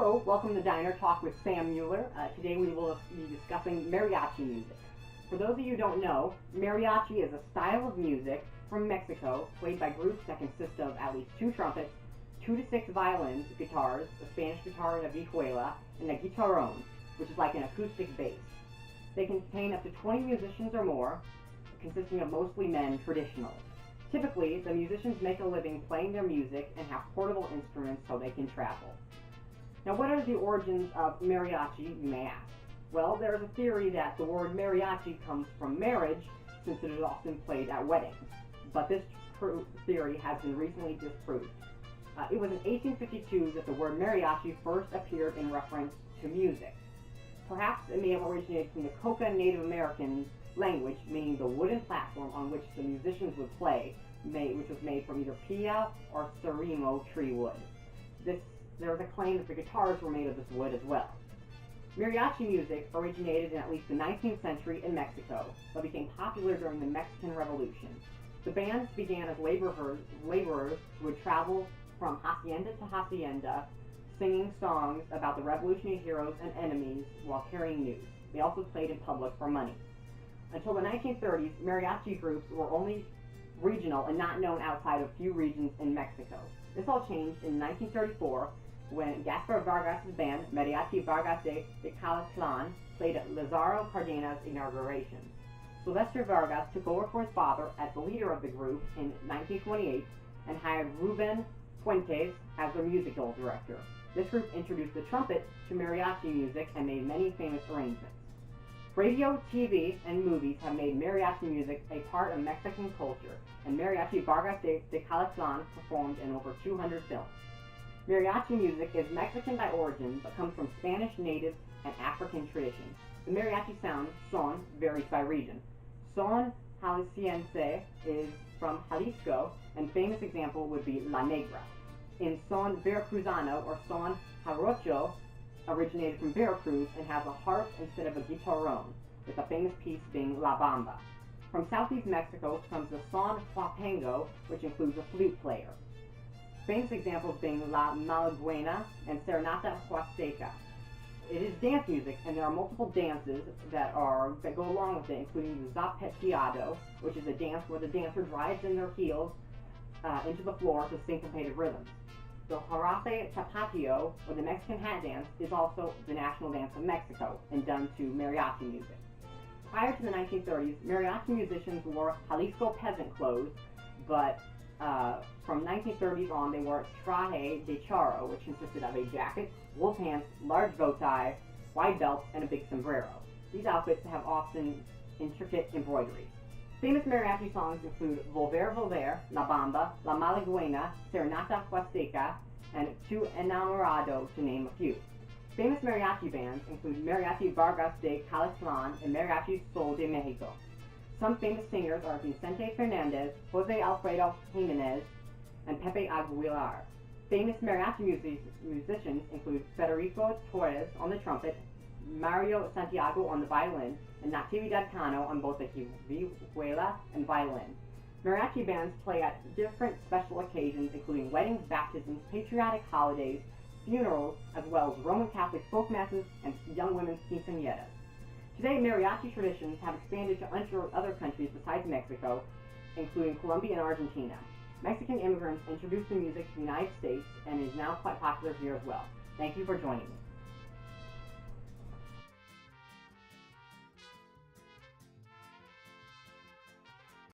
Hello, welcome to Diner Talk with Sam Mueller. Today we will be discussing mariachi music. For those of you who don't know, mariachi is a style of music from Mexico played by groups that consist of at least 2 trumpets, 2 to 6 violins, guitars, a Spanish guitar and a vihuela, and a guitarrón, which is like an acoustic bass. They contain up to 20 musicians or more, consisting of mostly men traditionally. Typically, the musicians make a living playing their music and have portable instruments so they can travel. Now, what are the origins of mariachi, you may ask? Well, there is a theory that the word mariachi comes from marriage, since it is often played at weddings. But this theory has been recently disproved. It was in 1852 that the word mariachi first appeared in reference to music. Perhaps it may have originated from the Coca Native American language, meaning the wooden platform on which the musicians would play, which was made from either pia or sarimo tree wood. There was a claim that the guitars were made of this wood as well. Mariachi music originated in at least the 19th century in Mexico, but became popular during the Mexican Revolution. The bands began as laborers who would travel from hacienda to hacienda, singing songs about the revolutionary heroes and enemies while carrying news. They also played in public for money. Until the 1930s, mariachi groups were only regional and not known outside of a few regions in Mexico. This all changed in 1934 when Gaspar Vargas' band, Mariachi Vargas de Calaclan, played at Lázaro Cárdenas' inauguration. Sylvester Vargas took over for his father as the leader of the group in 1928 and hired Ruben Fuentes as their musical director. This group introduced the trumpet to mariachi music and made many famous arrangements. Radio, TV, and movies have made mariachi music a part of Mexican culture, and Mariachi Vargas de Calaclan performed in over 200 films. Mariachi music is Mexican by origin, but comes from Spanish, native, and African traditions. The mariachi sound, son, varies by region. Son Jalisciense is from Jalisco, and famous example would be La Negra. In son Veracruzano or son Jarocho, originated from Veracruz and has a harp instead of a guitarrón, with a famous piece being La Bamba. From southeast Mexico comes the son huapango, which includes a flute player. Famous examples being La Malaguena and Serenata Huasteca. It is dance music, and there are multiple dances that go along with it, including the zapateado, which is a dance where the dancer drives in their heels into the floor to syncopated rhythms. The Jarabe Tapatio, or the Mexican hat dance, is also the national dance of Mexico and done to mariachi music. Prior to the 1930s, mariachi musicians wore Jalisco peasant clothes, but from 1930s on they wore traje de charro, which consisted of a jacket, wool pants, large bow tie, wide belt, and a big sombrero. These outfits have often intricate embroidery. Famous mariachi songs include Volver, Volver, La Bamba, La Malaguena, Serenata Huasteca, and Tu Enamorado, to name a few. Famous mariachi bands include Mariachi Vargas de Calaclan and Mariachi Sol de Mexico. Some famous singers are Vicente Fernandez, Jose Alfredo Jimenez, and Pepe Aguilar. Famous mariachi musicians include Federico Torres on the trumpet, Mario Santiago on the violin, and Natividad Cano on both the vihuela and violin. Mariachi bands play at different special occasions, including weddings, baptisms, patriotic holidays, funerals, as well as Roman Catholic folk masses and young women's quinceañeras. Today, mariachi traditions have expanded to other countries besides Mexico, including Colombia and Argentina. Mexican immigrants introduced the music to the United States and is now quite popular here as well. Thank you for joining me.